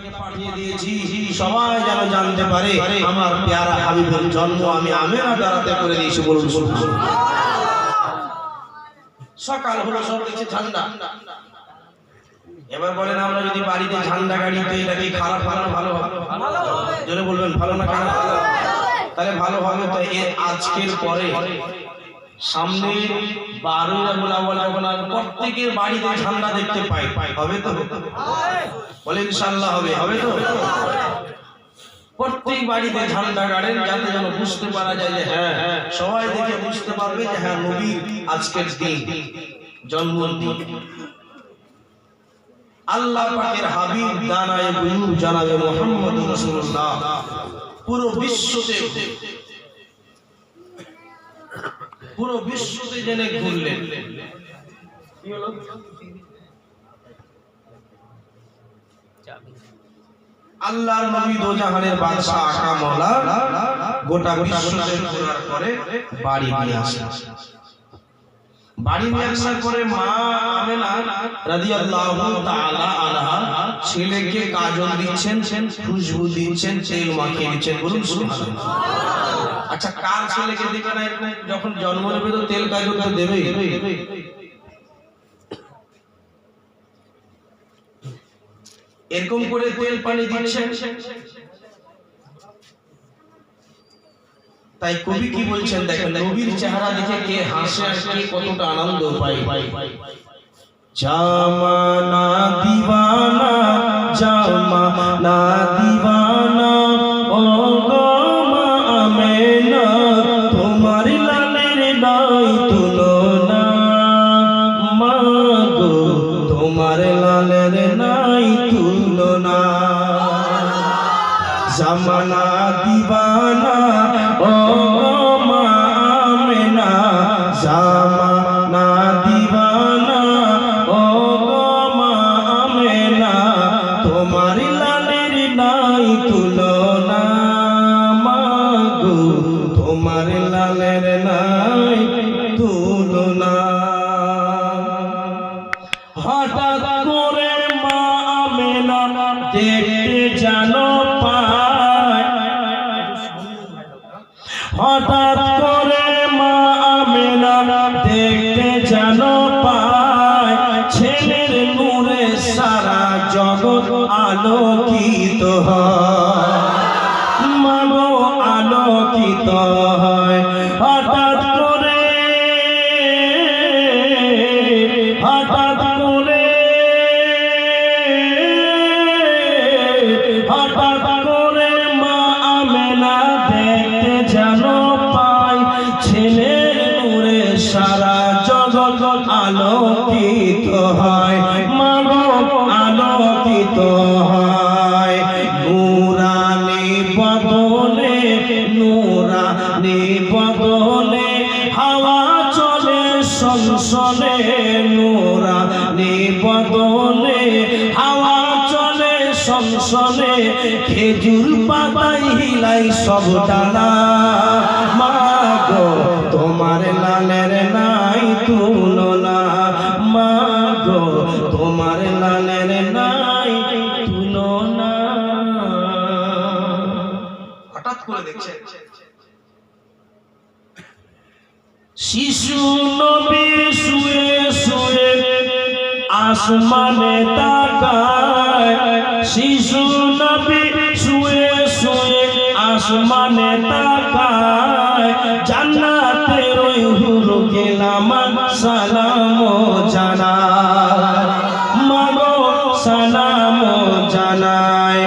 তাকে পাঠিয়ে দিয়েছি সবাই যেন জানতে পারে আমার প্যারা হাবিবের জন্ম আমি আমেনা দাঁড়াতে করে দিয়েছি। বলুন সুবহানাল্লাহ। সকাল হলো, সব দেখছে ঠান্ডা। এবার বলেন আমরা যদি বাড়িতে ঝান্ডা গাড়ি তো এটা কি খারাপ ভালো ভালো হবে? জোরে বলবেন ভালো না খারাপ? তাহলে ভালো হবে। তো আজকের পরে সামনে 12 রবিউল আউয়াল যখন প্রত্যেকের বাড়িতে ঝান্ডা দেখতে পাই, হবে তো? বলে ইনশাআল্লাহ হবে। হবে তো? প্রত্যেক বাড়িতে ঝান্ডা গাড়েন যাতে যেন বুঝতে পারা যায় যে হ্যাঁ সবাই দেখে বুঝতে পারবে যে হ্যাঁ নবীর আজকের দিন, জন্মদিন। আল্লাহ পাকের হাবিব দানায়ে গুয়ুব জনাবে মুহাম্মদুর রাসূলুল্লাহ পুরো বিশ্বতে জেনে ঘুরলেন। কি হলো? আল্লাহর নবী দোজাহানের বাদশা আকা মওলা গোটা বিশ্বতে ঘোরার পরে বাড়ি নিয়ে আসেন। বাড়ি নিয়ে আসার পরে মা আমেনা রাদিয়াল্লাহু তাআলা আনহা ছেলেকে কাজল দিচ্ছেন, খুশবু দিচ্ছেন, তেল মাখিয়ে দিচ্ছেন। বলুন সুবহানাল্লাহ। আচ্ছা কার ছেলেকে দিবে না এরকম? যখন জন্ম নেবে তো তেল কাজল তো দেবেই। এরকম করে তেল পানি দিচ্ছেন। তাই কবি কি বলছেন দেখেন, নবীর চেহারা দেখে কে হাসে আর কে কতটা আনন্দ পায়। জামানা দিওয়ানা, জামানা দিওয়ানা, ও গো মা আমেনা তোমার লালের নাই তুলনা, মা গো তোমার লালের নাই তুলনা। জামানা দিওয়ানা, ও মা আমেনা জামানা দিওয়ানা, ও মা আমেনা তোমার লালের নাই তুলনা, মা গো তোমার লালের নাই তুলনা। হঠাৎ করে মা আমেনা দেখতে জানো পায়, হঠাৎ করে মা আমেনা দেখতে জানো পায়, ছেলের নূরে সারা জগৎ আলোকিত হয়, মা গো আলোকিত হয়। হঠাৎ করে, হঠাৎ করে, হঠাৎ করে মা আমেনা দেখতে জানো পাই, ছেলের নূরে সারা জগৎ আলোকিত হয়, মা গো আলোকিত হয়। নূরানি বদলে, নূরানি বদলে হাওয়া চলে সনসনে, নূরানি বদলে হাওয়া চলে সনসনে, খেজুর পাতায় হিলাই সব ডানা, মা গো তোমার লালের নাই তুলনা, মা গো তোমার লালের নাই তুলনা। হঠাৎ করে দেখছে শিশু নবী শুয়ে শুয়ে আসমানে তাকায়, শিশু নবী শুয়ে শুয়ে আসমানে তাকায়, জান্নাতের ওই হুরু গেলাম সালাম জানায়, মা গো সালাম জানায়।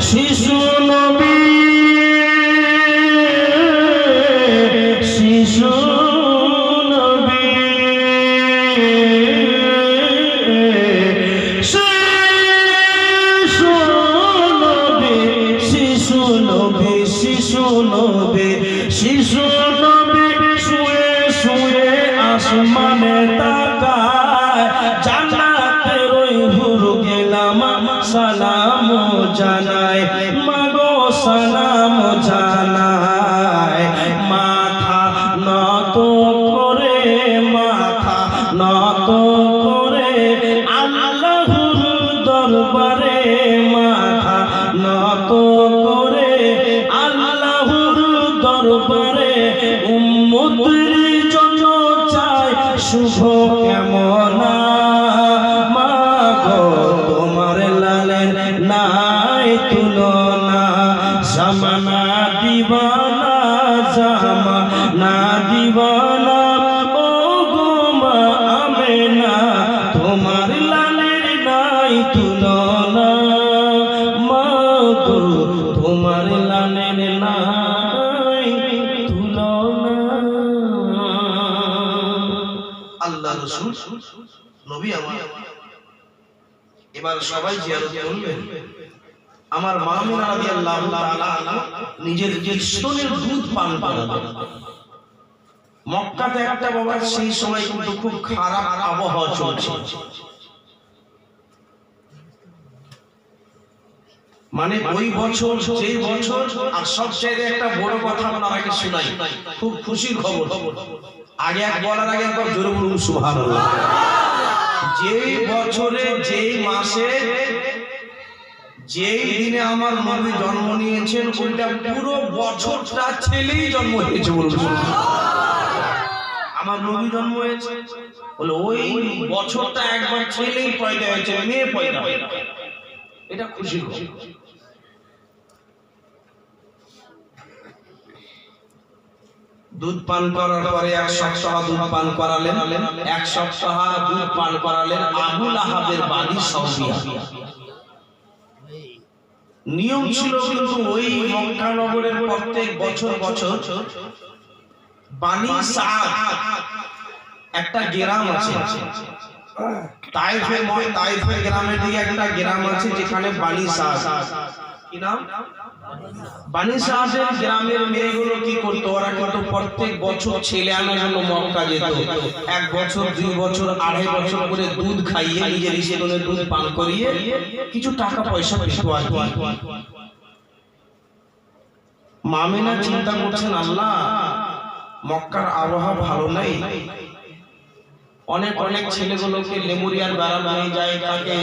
শিশু নবী, শিশু নবী, শিশু নবী, শিশু নবী, শিশু নবী, শিশু নবী শুয়ে শুয়ে আসমানে তাকায়, জান্নাতের ওই হুরু গেলাম সালাম জানায়, মা গো সালাম জানায়। মাথা নত করে, মাথা নত করে আল্লাহর দরবারে, মাথা নবী আমার। এবার সবাই জিয়ারত করলেন। আমার মা আমিনা রাদিয়াল্লাহু তাআলা নিজের স্তনের দুধ পান করালেন। মক্কাতে একটা বাবা সেই সময় কিন্তু খুব খারাপ আবহাওয়া চলছে, মানে ওই বছর যেই বছর, আর সবচেয়ে একটা বড় কথা আপনাকে শোনাই, খুব খুশির খবর। আগে এক বলার আগে একবার জোরে বলুন সুবহানাল্লাহ। যেই বছরে যেই মাসে যেই দিনে আমার নবী জন্ম নিয়েছেন, ওইটা পুরো বছরটা ছেলেই জন্ম হয়েছে। বলুন আমার নবী জন্ম হয়েছে বলে ওই বছরটা একবার ছেলেই পয়দা হয়েছে, মেয়ে পয়দা হয়েছে, এটা খুশি। দুধ পান করার পরে এক সপ্তাহ দুধ পান করালেন, এক সপ্তাহ দুধ পান করালেন আবু লাহাবের বাড়ি সাউদিয়া। নিয়ম ছিল কিন্তু ওই মক্কা নগরের প্রত্যেক বছর বানি সাদ একটা গ্রাম আছে, তাইফের গ্রামের দিকে একটা গ্রাম আছে যেখানে বানি সাদ, কি নাম? বানি সাদের গ্রামের মেয়েগুলো কি করতো, ওরা কিন্তু প্রত্যেক বছর ছেলে আনার জন্য মক্কা যেত। 1 বছর 2 বছর 2.5 বছর করে দুধ খাইয়ে নিজের স্তনের দুধ পান করিয়ে কিছু টাকা পয়সা পেত আর কি। মা আমিনা চিন্তা করছেন, আল্লাহ মক্কার আবহাওয়া ভালো নাই, অনেক ছেলেগুলোকে লেমুরিয়ার বেড়া নিয়ে যায়, তাকে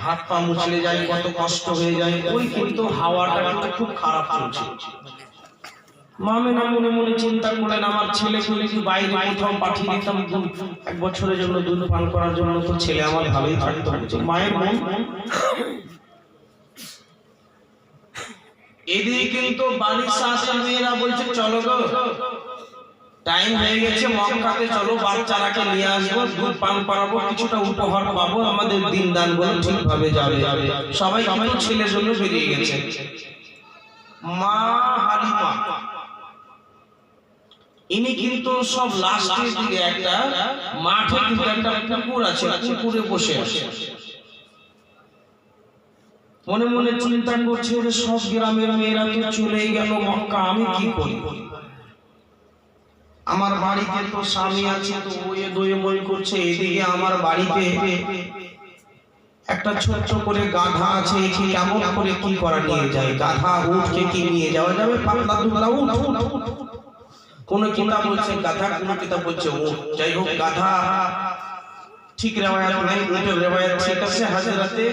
হাত পা মুছলে যায়, কত কষ্ট হয়ে যায়, ওই কিন্তু হাওয়াটা কিন্তু খুব খারাপ চলছে। মা আমিনা মনে মনে চিন্তা করলেন, আমার ছেলেগুলো কি বাইরে কোথাও পাঠিয়ে দিতাম 1 বছরের জন্য দুধ পান করার জন্য, তো ছেলে আমার ভালোই থাকতো। মায়ের মন এদিকে কিন্তু বাড়ির সাথে মেয়েরা বলছে, চলো গো টাইম হয়ে গেছে, মক্কাতে চলো, বাচ্চারাকে নিয়ে আসবো, দুধ পান করাবো, কিছুটা উপহার পাবো, আমাদের দিন দান গুলো ঠিকভাবে যাবে। সবাই কিন্তু ছেলের জন্য বেরিয়ে গেছে। মা হালিমা ইনি কিন্তু সব লাস্টের দিকে একটা মাঠে কিন্তু একটা পুকুর আছে, পুকুরে বসে আছে, মনে মনে চিন্তা করছে, সব গ্রামের মেয়েরা তো চলেই গেল মক্কা, আমি কি করি? আমার বাড়িতে তো স্বামী আছে, তো ওয়ে দয়ে মই করছে, এদিকে আমার বাড়িতে একটা ছোট্ট করে গাধা আছে, কেমন করে কি করা নিয়ে যায়? গাধা উঠকে কি নিয়ে যাওয়া যাবে? পাতলা দুবলা উঠ। কোন কিতাব বলছে গাধা, কোন কিতাব বলছে উট। যাই হোক, গাধা ঠিক রেওয়ায়াত নাই, উটের রেওয়ায়াত ঠিক আছে। হযরতে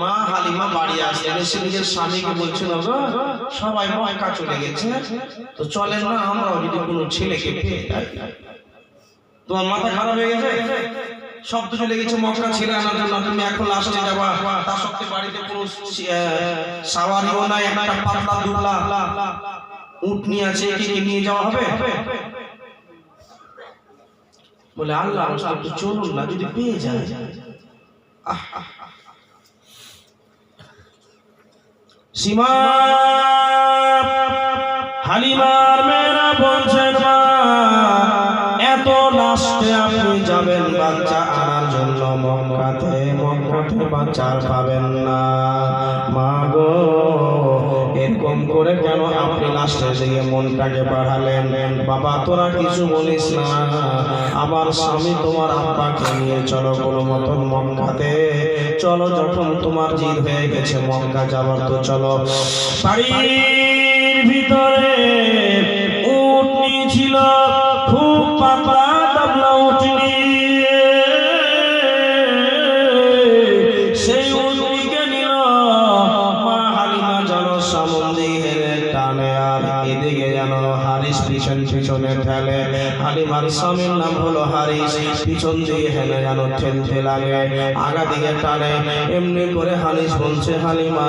মা হালিমা বাড়ি আসলেন, এসে নিজের স্বামীকে বলছেন, গো সবাই মক্কা চলে গেছে, তো চলেন না আমরাও যদি কোনো ছেলেকে পেয়ে যাই। তোমার মাথা খারাপ হয়ে গেছে, সব তো চলে গেছে মক্কা ছেলে আনার জন্য, তুমি এখন লাস্টে যাবা, তার সত্ত্বে বাড়িতে কোনো সাওয়ারিও নাই, একটা পাতলা দুবলা উট নিয়ে আছে, একে নিয়ে যাওয়া হবে? বলে আল্লাহ একটু চলুন না, যদি পেয়ে যায়। সীমা হালিমার মেয়েরা বলছেন, মা এত লাস্টে আপনি যাবেন বাচ্চা আনার জন্য মক্কাতে বাচ্চা পাবেন না। মা গো এরকম করে কেন আপনি লাস্টের দিকে মনটাকে বাড়ালেন? বাবা তোরা কিছু বলিস না, আমার স্বামী তোমার আব্বাকে নিয়ে চলো কোনো মতন মক্কাতে চলো, যখন তোমার জিদ হয়ে গেছে মক্কা যাবার, তো চলো। বাড়ির ভিতরে উট ছিল, খুব পাতলা তাবলা উট, সেই উটকে নিল মা হালিমা জনসম্বন্ধী হেরে টানে, আর এদিকে যেন হারিস পিছনে ঠেলে। হালিমার স্বামীর নাম হলো হারিস, পিছন দিয়ে হেলে যেন ঠেলতে লাগে, আগা দিকে টানে। এমনি করে হারিস বলছে, হালিমা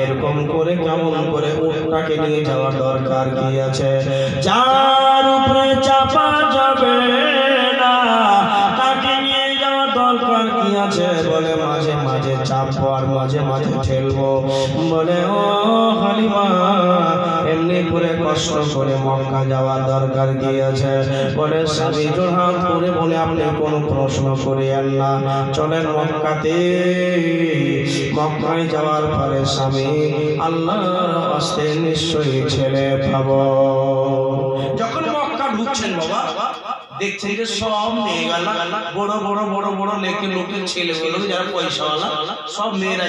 এরকম করে কেমন করে উটটাকে নিয়ে যাওয়ার দরকার কি আছে? যার উপরে চাপা যাবে না তাকে নিয়ে যাওয়ার দরকার কি আছে? বলে মাঝে মাঝে চাপবো আর মাঝে মাঝে ঠেলবো। বলে ও হালিমা এমনি করে কষ্ট করে মক্কা যাওয়ার দরকার কি আছে? বলে স্বামী জোড়হাত করে বলে আপনি কোনো প্রশ্ন করিয়েন না, চলেন মক্কাতে। মক্কায় যাওয়ার পরে স্বামী আল্লাহর হস্তে নিশ্চয়ই ছেলে পাবো। যখন মক্কা ঢুকছেন বাবা, দেখছেন যে সব মেয়েগুলা বড় বড় বড় বড় লোকের ছেলেগুলো যারা পয়সাওয়ালা, সব মেয়েরা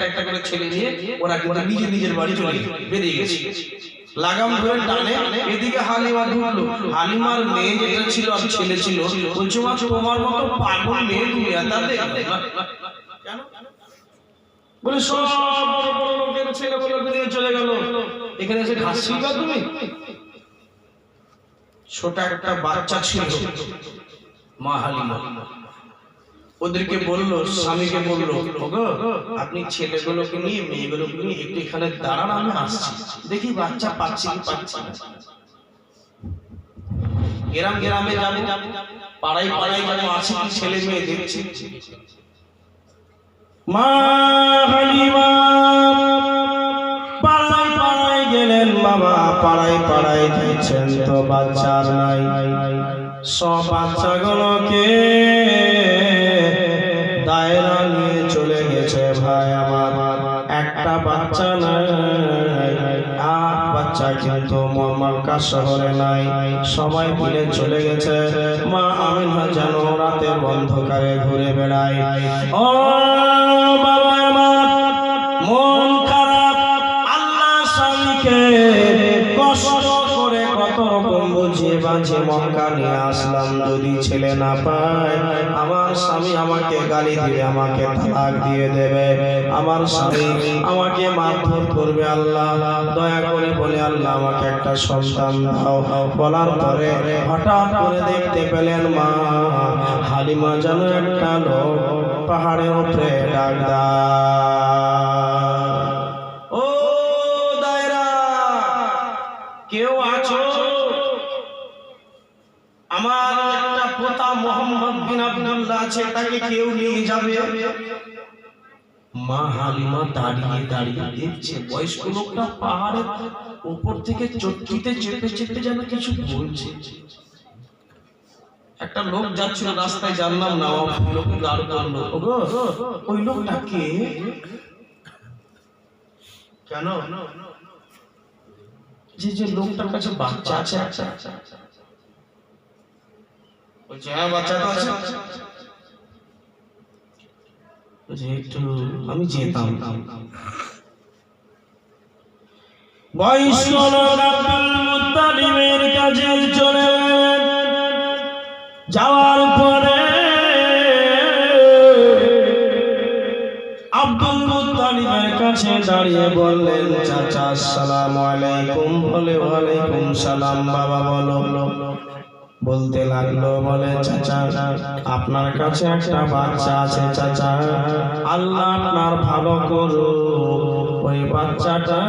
একটা করে ছেলে নিয়ে ওরা কিন্তু নিজের বাড়ি চলে বেরিয়ে গেছে। লাগাম ধরে টানে, এদিকে হালিমা ঢুকলো। হালিমার মেয়ে যেটা ছিল আর ছেলে ছিল, বলছে মা তোমার মতো পাগল মেয়ে তুমি কেন? বলে সব বড় বড় লোকের ছেলেগুলো বেরিয়ে চলে গেল, এখানে এসে ঘাস ছিলবা তুমি? ছোট একটা বাচ্চা ছিল মা হালিমা, ওদেরকে বললো, স্বামীকে বললো, ওগো আপনি ছেলেগুলোকে নিয়ে মেয়েগুলোকে নিয়ে একটু এখানে দাঁড়ান, আমি আসছি, দেখি বাচ্চা পাচ্ছি কি পাচ্ছি না। গ্রামে যাবে, পাড়ায় যাবো, আসি কি ছেলে মেয়ে দেখছি। মা হালিমা পাড়ায় গেলেন বাবা, পাড়ায় দিচ্ছেন তো বাচ্চা নাই। সব বাচ্চাগুলোকে দায়রা নিয়ে চলে গেছে ভাই আমার, একটা বাচ্চা নাই। আর বাচ্চা কিন্তু মক্কা শহরে নাই, সবাই মিলে চলে গেছে। মা আমিনা যেন রাতের অন্ধকারে ঘুরে বেড়ায়। ও বাবা আমার মন খারাপ, আল্লাহ স্বামীকে কষ্ট করে কত রকম বুঝিয়ে বাঁচিয়ে মক্কা নিয়ে আসলাম, যদি ছেলে না পায় আমার স্বামী আমাকে গালি দিবে, আমাকে তালাক দিয়ে দেবে, আমার স্বামী আমাকে মারধর করবে। আল্লাহ দয়া করে বলে আল্লাহ আমাকে একটা সন্তান দাও। বলার পরে হঠাৎ করে দেখতে পেলেন মা হালিমা যেন একটা লোক পাহাড়ের উপরে ডাক দেয়, ও দায়রা কেউ আছো? আমার একটা পোতা মোহাম্মদ বিন আব্দুল্লাহ আছে, তাকে কেউ নিয়ে যাবে। মা হালিমা দাঁড়িয়ে দেখছে বয়স্ক লোকটা পাহাড়ের উপর থেকে চটকিতে চেপে যেন কিছু বলছে। একটা লোক যাচ্ছিল রাস্তায়, জানলাম না, লোকে দাঁড় করলো, ওই লোকটা কে? কেন? যে লোকটার কাছে বাচ্চা আছে, বলছে হ্যাঁ বাচ্চা তো আছে। একটু আমি যেতাম। বয়স্ক লোক আব্দুল মুত্তালিবের কাছে চলে যাওয়ার পরে আব্দুল মুত্তালিবের কাছে দাঁড়িয়ে বললেন, চাচা আসসালামু আলাইকুম। বলে ওয়ালাইকুম সালাম বাবা বলো। বলতে লাগলো, বলে চাচা আপনার কাছে একটা বাচ্চা আছে চাচা, আল্লাহ আপনার ভালো করুন, ওই বাচ্চাটা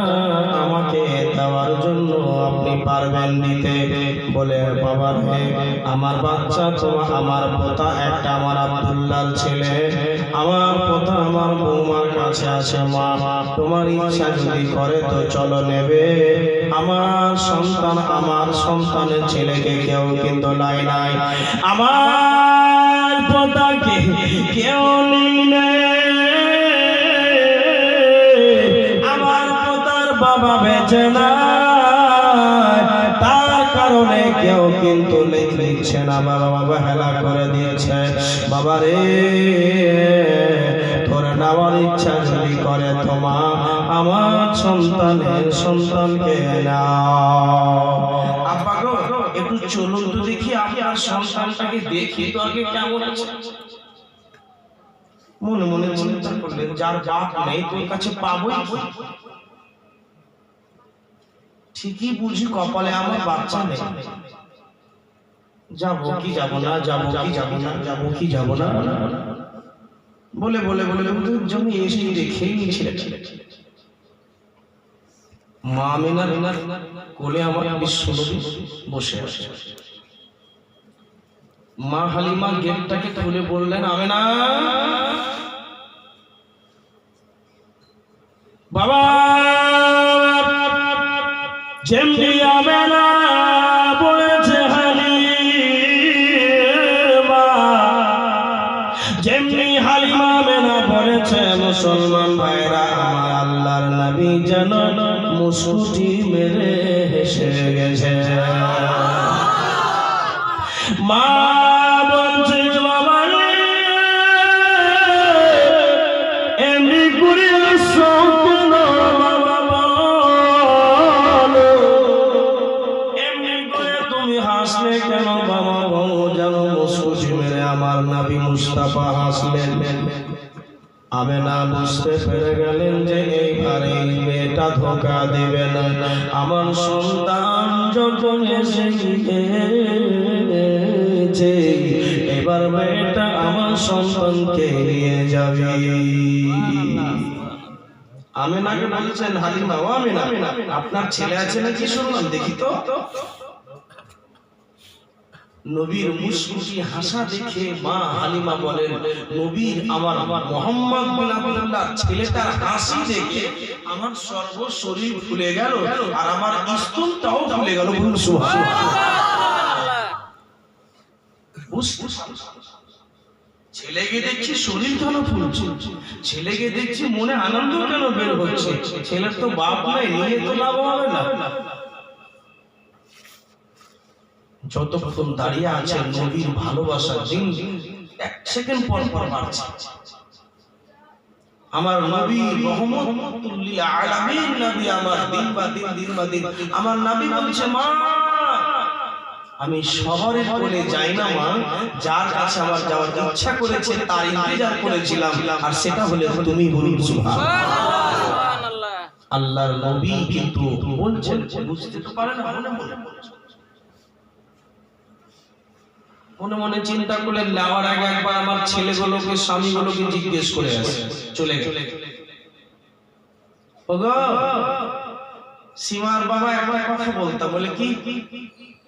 আমাকে দেওয়ার জন্য আপনি পারবেন দিতে? বলে বাবা রে আমার বাচ্চা তো আমার পোতা একটা, আমার আব্দুল্লাহর ছেলে, আমার পোতা আমার বৌমার কাছে আছে। মা তোমার ইচ্ছা যদি করে তো চলো নেবে, আমার সন্তানের ছেলেকে কেউ কিন্তু নাই, আমার পোতাকে কেউ নেই, আমার পোতার বাবা বেঁচে না, তার কারণে কেউ কিন্তু লিখছে না। বাবা হেলা করে দিয়েছে। বাবা রে তোর নেওয়ার ইচ্ছা যদি করে তোমা আমার সন্তানকে নাও। আব্বা গো একটু চলুন তো দেখি, আপনার সন্তানটাকে দেখি তো আগে কেমন আছে। মনে মনে চিন্তা করলেন, যার বাপ নেই তোর কাছে পাবোই, ঠিকই বুঝি কপালে আমার বাচ্চা নেই, যাবো কি যাব না, বলে জমি এসে দেখেই নিয়েছিলেন। মা আমিনার কোলে আমার বিশ্বনবী বসে আছে। মা হালিমা গেটটাকে খুলে বললেন, আমিনা বাবা যেমনি হালিমা মেনা বলেছে মুসলমান ভাইরা আমার আল্লাহর নবী যেন মুস্কুটি মেরে হেসে গেছে। মা বলছে বাবা রে এমনি করে শোকন বাবা বলো, এমনি করে তুমি হাসলে কেন বাবা বলো, যেন মুস্কুটি মেরে আমার নবী মুস্তাফা হাসলেন। আমেনা বুঝতে পেরে গেলেন যে এইবারে মেয়েটা ধোঁকা দেবে না, আমার সন্তান যখন এসে গিয়েছে এবার মেয়েটা আমার সন্তানকে নিয়ে যাবে। আমেনাকে বলছেন হালিমা, ও আমেনা আপনার ছেলে আছে নাকি শুনলাম, দেখি তো। নবীর মুস্কুটি হাসা দেখে মা হালিমা বলেন নবীর আমার মুহাম্মদ বিন আব্দুল্লাহ ছেলেটার হাসি দেখে আমার সর্ব শরীর ফুলে গেল আর আমার স্তনটাও ফুলে গেল। বলুন সুবহানাল্লাহ। ছেলেকে দেখছি শরীর কেন ফুলছে, ছেলেকে দেখছি মনে আনন্দ কেন বের হচ্ছে, ছেলের তো বাপ নাই, নিয়ে তো লাভ হবে না। যতক্ষণ দাঁড়িয়ে আছে নবীর ভালোবাসা দিন এক সেকেন্ড পর পর বাড়ছে। আমার নবী রহমতুল লিল আলামিন নবী আমার দিন বা দিন আমার নবী বলছে মা আমি সবার কোলে যাই না মা, যার কাছে আমার যাওয়ার ইচ্ছা করেছে তার ইন্তজার করেছিলাম আর সেটা হলে তুমি। বলুন সুবহানাল্লাহ। আল্লাহর নবী কিন্তু বলছেন, বুঝতে তো পারে না, মনে মনে চিন্তা করলেন যাওয়ার আগে একবার আমার ছেলেগুলোকে স্বামীগুলোকে জিজ্ঞেস করে আসে চলে গেলে। ওগো সীমার বাবা একটা কথা বলতাম, বলে কি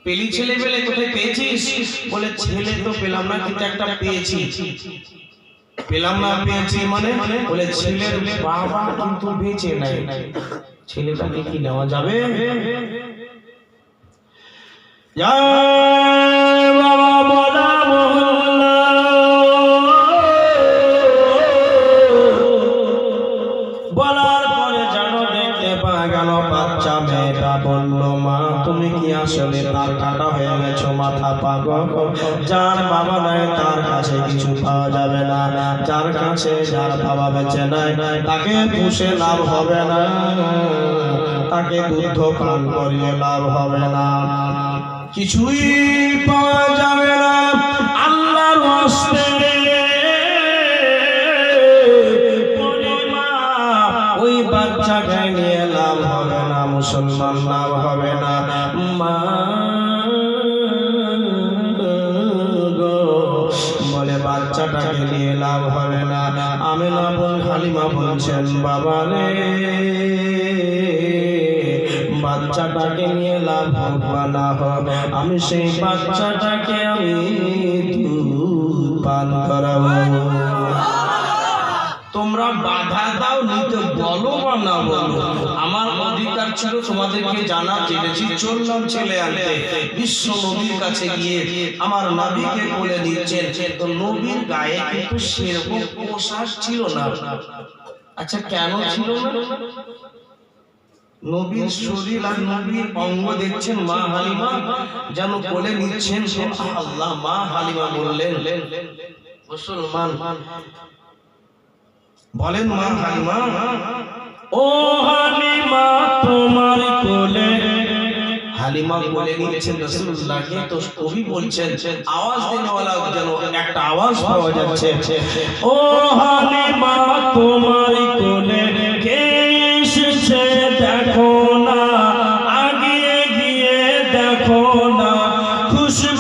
পেলি ছেলে পেলে কোথায় পেয়েছিস? বলে ছেলে তো পেলাম না কিন্তু একটা পেয়েছি। পেলাম না পেয়েছি মানে? বলে ছেলের বাবা কিন্তু বেঁচে নাই, ছেলেটাকে কি নেওয়া যাবে? বলার পরে যেন দেখতে পাওয়া গেল বাচ্চা মেয়েটা বলল মা তুমি কি আসলে তার কাটা হয়ে গেছো মাথা পাগল, যার বাবা নাই তার কাছে কিছু পাওয়া যাবে না, যার কাছে যার বাবা বেঁচে নাই তাকে পুষে লাভ হবে না, তাকে দুধ পান করিয়ে লাভ হবে না, কিছুই পাওয়া যাবে না। আল্লাহর হস্তে ওই বাচ্চাকে নিয়ে লাভ হবে না, মুসলমান লাভ হবে না। মা বলে বাচ্চাটাকে নিয়ে লাভ হবে না। আমেনা বোন হালিমা বলছেন বাবা রে বাচ্চাটাকে নিয়ে লাভ হোক বা না হোক আমি সেই বাচ্চাটাকে আমি দুধ পান করাবো। তোমরা বাধা দাও নিতে বলো বা না বলো, আমার অধিকার ছিল তোমাদেরকে জানা, জেনেছি, চললাম ছেলে আনতে। বিশ্ব নবীর কাছে গিয়ে আমার নবীকে বলে দিচ্ছেন, তো নবীর গায়ে কিন্তু সেরকম পোশাক ছিল না। আচ্ছা কেন ছিল না? নবীর শরীর আর নবীর অঙ্গ দেখছেন মা হালিমা যেন বলে নিচ্ছেন আল্লাহ। মা হালিমা বললেন মুসলমান বলেন মা হালিমা, ও হালিমা তোমার কোলে। হালিমা বলে নিচ্ছেন রাসূলুল্লাহকে, তো কবি বলছেন আওয়াজ দেনেওয়ালা যেন একটা আওয়াজ পাওয়া যাচ্ছে, ও হালিমা তোমার কোলে কে এসেছে দেখো না, আগিয়ে গিয়ে দেখো না, খুশবু